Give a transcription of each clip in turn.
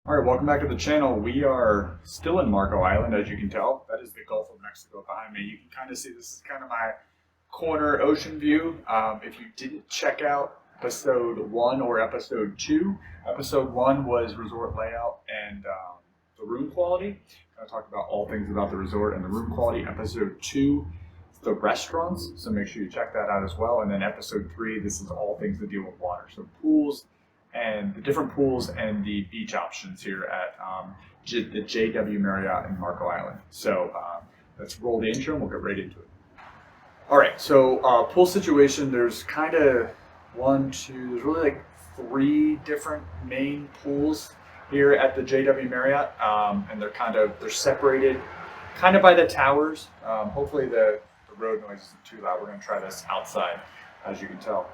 All right, welcome back to the channel. We are still in Marco Island, as you can tell. That is the Gulf of Mexico behind me. You can kind of see this is kind of my corner ocean view. If you didn't check out episode 1 or episode 2, episode 1 was resort layout and the room quality. I talked about all things about the resort and the room quality. Episode 2, the restaurants, so make sure you check that out as well. And then episode 3, this is all things that deal with water, so pools and the different pools and the beach options here at the JW Marriott in Marco Island. So let's roll the intro and we'll get right into it. All right, so pool situation, there's kind of there's really like 3 different main pools here at the JW Marriott, and they're separated kind of by the towers. Hopefully the road noise isn't too loud. We're going to try this outside, as you can tell.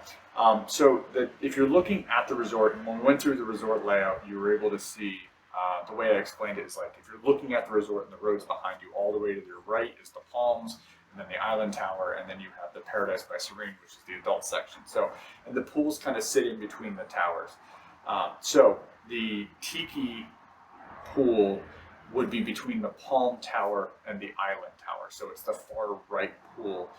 If you're looking at the resort, and when we went through the resort layout, you were able to see the way I explained it is like if you're looking at the resort and the road's behind you, all the way to your right is the Palms, and then the Island Tower, and then you have the Paradise by Serene, which is the adult section. And the pools kind of sit in between the towers. So the Tiki Pool would be between the Palm Tower and the Island Tower. So it's the far right pool.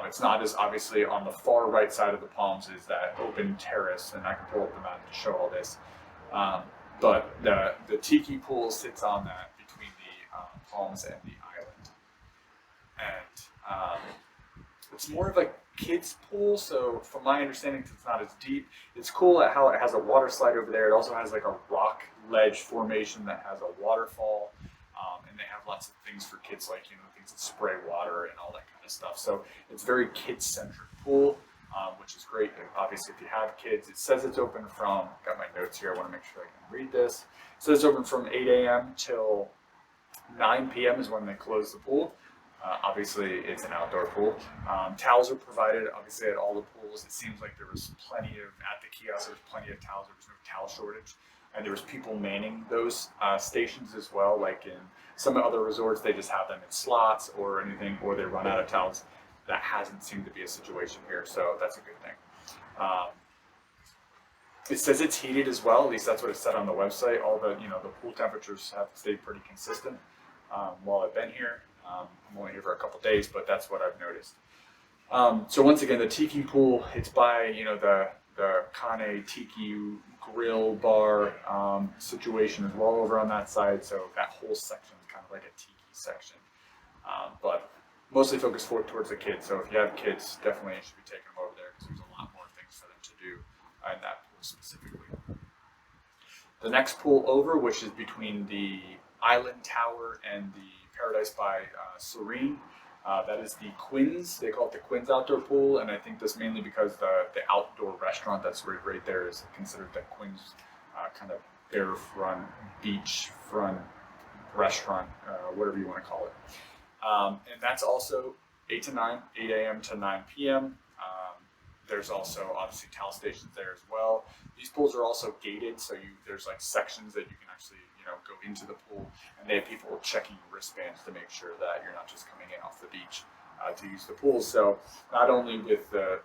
It's not as obviously on the far right side of the Palms is that open terrace, and I can pull up the map to show all this. But the Tiki Pool sits on that between the Palms and the island. And it's more of a kids pool, so from my understanding it's not as deep. It's cool at how it has a water slide over there. It also has like a rock ledge formation that has a waterfall, and they have lots of things for kids, like things that spray water and all that kind of stuff. So it's very kid-centric pool, which is great. And obviously if you have kids, it says it's open from, got my notes here, I want to make sure I can read this. It says it's open from 8 a.m. till 9 p.m. is when they close the pool. Obviously, it's an outdoor pool. Towels are provided, obviously, at all the pools. It seems like there was at the kiosk, there was plenty of towels. There was no towel shortage. And there was people manning those stations as well. Like in some other resorts, they just have them in slots or anything, or they run out of towels. That hasn't seemed to be a situation here, so that's a good thing. It says it's heated as well. At least that's what it said on the website. All the the pool temperatures have stayed pretty consistent while I've been here. I'm only here for a couple days, but that's what I've noticed. So once again, the Tiki Pool, it's by the Kane Tiki grill bar situation as well over on that side. So that whole section is kind of like a tiki section, but mostly focused towards the kids. So if you have kids, definitely you should be taking them over there because there's a lot more things for them to do in that pool specifically. The next pool over, which is between the Island Tower and the Paradise by Serene, that is the Quinn's. They call it the Quinn's outdoor pool, and I think this mainly because the outdoor restaurant that's right there is considered the Quinn's kind of beachfront restaurant, whatever you want to call it. And that's also 8 a.m. to 9 p.m. There's also obviously towel stations there as well. These pools are also gated, so there's like sections that you can actually go into the pool, and they have people checking wristbands to make sure that you're not just coming in off the beach to use the pool. So not only with the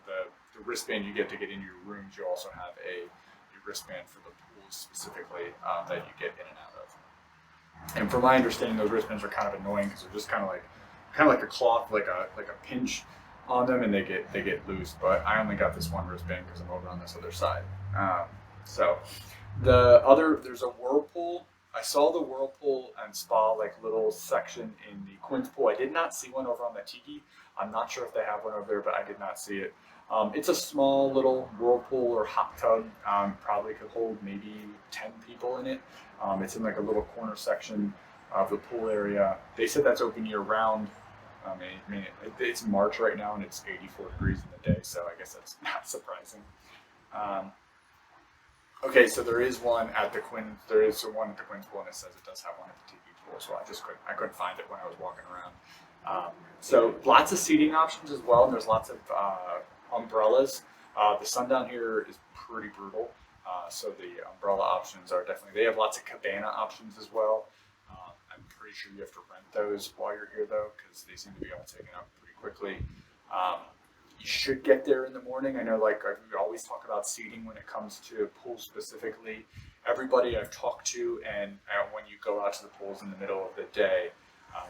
wristband you get to get into your rooms, you also have a wristband for the pool specifically that you get in and out of. And from my understanding, those wristbands are kind of annoying because they're just kind of like a cloth, like a pinch on them, and they get loose. But I only got this one wristband because I'm over on this other side. So there's a whirlpool. I saw the whirlpool and spa like little section in the Quinn's pool. I did not see one over on the Tiki. I'm not sure if they have one over there, but I did not see it. It's a small little whirlpool or hot tub. Probably could hold maybe 10 people in it. It's in like a little corner section of the pool area. They said that's open year round. I mean, it's March right now and it's 84 degrees in the day, so I guess that's not surprising. Okay, so there is one at the Quinn. There is one at the Quinn's pool, and it says it does have one at the Tiki Pool. So I couldn't find it when I was walking around. So lots of seating options as well, and there's lots of umbrellas. The sun down here is pretty brutal, so the umbrella options are definitely. They have lots of cabana options as well. I'm pretty sure you have to rent those while you're here though, because they seem to be all taken up pretty quickly. You should get there in the morning. I know, like, we always talk about seating when it comes to pools specifically. Everybody I've talked to, and when you go out to the pools in the middle of the day,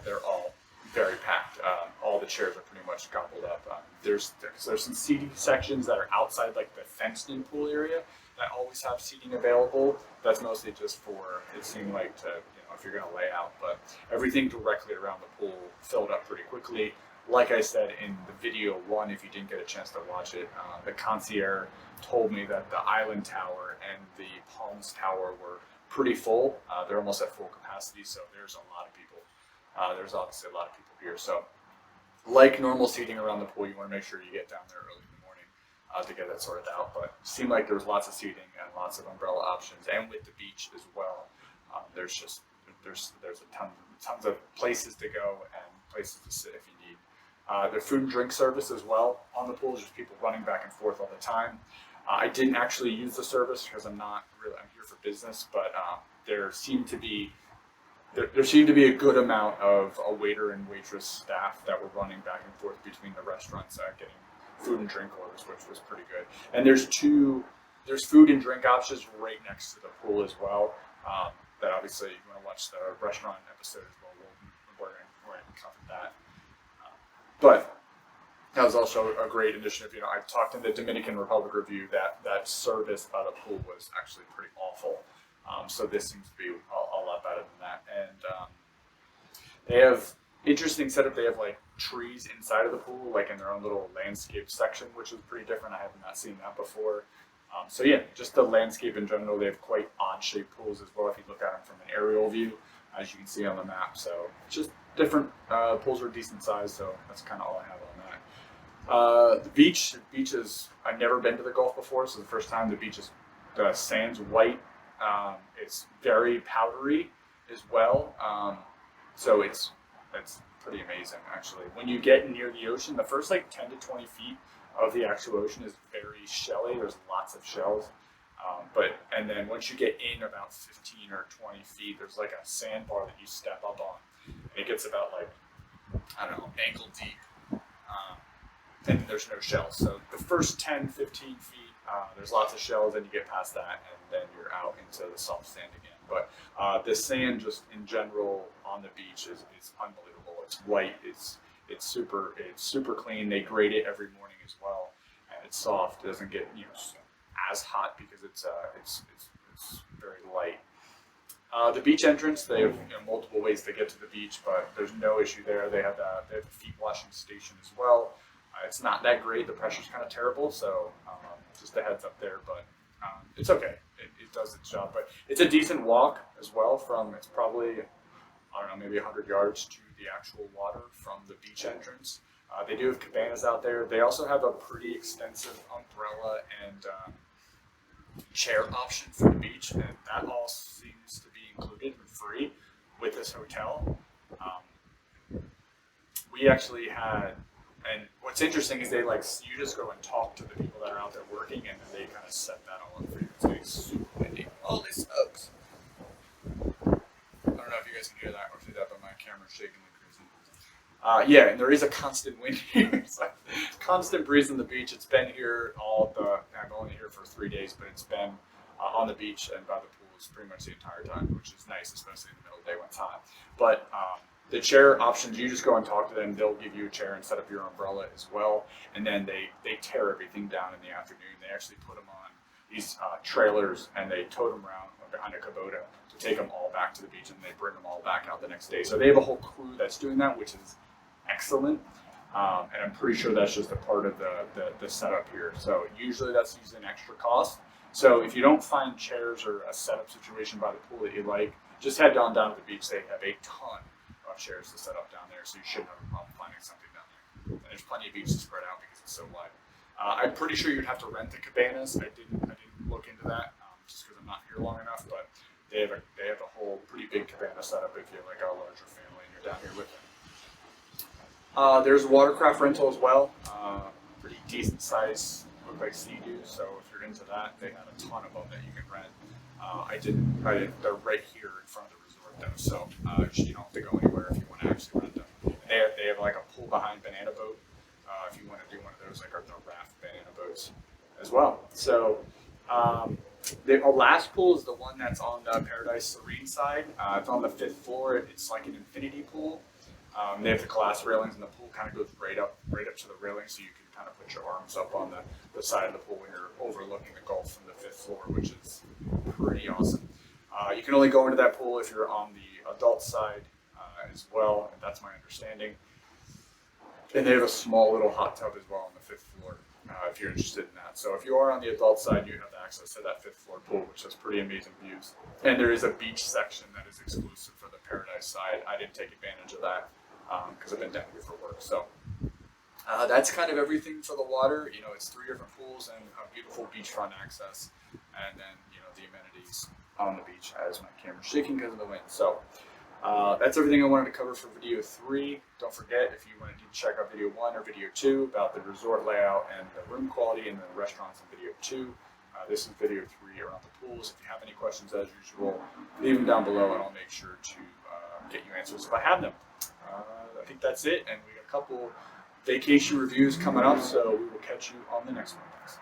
they're all very packed. All the chairs are pretty much gobbled up. There's some seating sections that are outside, like the fenced-in pool area, that always have seating available. That's mostly just for, it seemed like, to, if you're going to lay out. But everything directly around the pool filled up pretty quickly. Like I said in the video one, if you didn't get a chance to watch it, the concierge told me that the Island Tower and the Palms Tower were pretty full. They're almost at full capacity, so there's a lot of people. There's obviously a lot of people here. So, like normal seating around the pool, you want to make sure you get down there early in the morning to get that sorted out. But it seemed like there was lots of seating and lots of umbrella options, and with the beach as well. There's a tons of places to go and places to sit if you need. There's food and drink service as well on the pool. There's people running back and forth all the time. I didn't actually use the service because I'm here for business, but there seemed to be a good amount of a waiter and waitress staff that were running back and forth between the restaurants getting food and drink orders, which was pretty good. And there's food and drink options right next to the pool as well. That obviously, you want to watch the restaurant episode as well. We're going to cover that. But that was also a great initiative. I talked in the Dominican Republic review that service by the pool was actually pretty awful. So this seems to be a lot better than that. And they have interesting setup. They have like trees inside of the pool, like in their own little landscape section, which is pretty different. I have not seen that before. So yeah, just the landscape in general. They have quite odd shaped pools as well if you look at them from an aerial view, as you can see on the map. So just different pools are decent size. So that's kind of all I have on that. The beach is, I've never been to the Gulf before, so the first time. The sand's white. It's very powdery as well. So it's pretty amazing actually. When you get near the ocean, the first like 10 to 20 feet of the actual ocean is very shelly. There's lots of shells. And then once you get in about 15 or 20 feet, there's like a sandbar that you step up on. And it gets about like, I don't know, ankle deep. And there's no shells. So the first 10, 15 feet, there's lots of shells, and you get past that, and then you're out into the soft sand again. But the sand just in general on the beach is unbelievable. It's white. It's super clean. They grate it every morning as well, and it's soft. It doesn't get as hot because it's very light. The beach entrance, they have multiple ways to get to the beach, but there's no issue there. They have a feet washing station as well. It's not that great. The pressure's kind of terrible, so just a heads up there. But it's okay. It does its job. But it's a decent walk as well. It's probably, I don't know, maybe 100 yards to the actual water from the beach entrance. They do have cabanas out there. They also have a pretty extensive umbrella and chair option for the beach, and that all seems to be included and free with this hotel. We actually had, and what's interesting is you just go and talk to the people that are out there working, and then they kind of set that all up for you. It's getting super windy. Oh, this sucks. I don't know if you guys can hear that or see that, but my camera's shaking like crazy. Yeah, and there is a constant wind here. It's like constant breeze on the beach. It's been here I'm only here for 3 days, but it's been on the beach and by the pools pretty much the entire time, which is nice, especially in the middle of the day when it's hot. But the chair options, you just go and talk to them. They'll give you a chair and set up your umbrella as well. And then they tear everything down in the afternoon. They actually put them on these trailers, and they tow them around behind a Kubota to take them all back to the beach, and they bring them all back out the next day. So they have a whole crew that's doing that, which is excellent. And I'm pretty sure that's just a part of the setup here. So usually that's using extra cost. So if you don't find chairs or a setup situation by the pool that you like, just head down to the beach. They have a ton of chairs to set up down there, so you shouldn't have a problem finding something down there. And there's plenty of beach to spread out because it's so wide. I'm pretty sure you'd have to rent the cabanas. I didn't look into that just because I'm not here long enough. But they have a whole pretty big cabana setup if you're like a larger family and you're down here with them. There's a watercraft rental as well. Pretty decent size, look like Sea-Doo. So if you're into that, they have a ton of them that you can rent. I didn't. They're right here in front of the resort though, so you don't have to go anywhere if you want to actually rent them. They have like a pull behind banana boat if you want to do one of those those like are the raft banana boats as well. So our last pool is the one that's on the Paradise Serene side. It's on the 5th floor. It's like an infinity pool. They have the glass railings, and the pool kind of goes right up to the railing, so you can kind of put your arms up on the side of the pool when you're overlooking the Gulf from the 5th floor, which is pretty awesome. You can only go into that pool if you're on the adult side as well, and that's my understanding. And they have a small little hot tub as well on the 5th floor if you're interested in that. So if you are on the adult side, you have access to that 5th floor pool, which has pretty amazing views. And there is a beach section that is exclusive for the Paradise side. I didn't take advantage of that because I've been down here for work. So that's kind of everything for the water. You know, it's 3 different pools and a beautiful beachfront access, and then the amenities on the beach as my camera's shaking because of the wind. So that's everything I wanted to cover for video 3. Don't forget, if you wanted to check out video 1 or video 2 about the resort layout and the room quality and the restaurants in video 2, this is video 3 around the pools. If you have any questions, as usual, leave them down below and I'll make sure to get you answers if I have them. I think that's it, and we got a couple vacation reviews coming up, so we will catch you on the next one.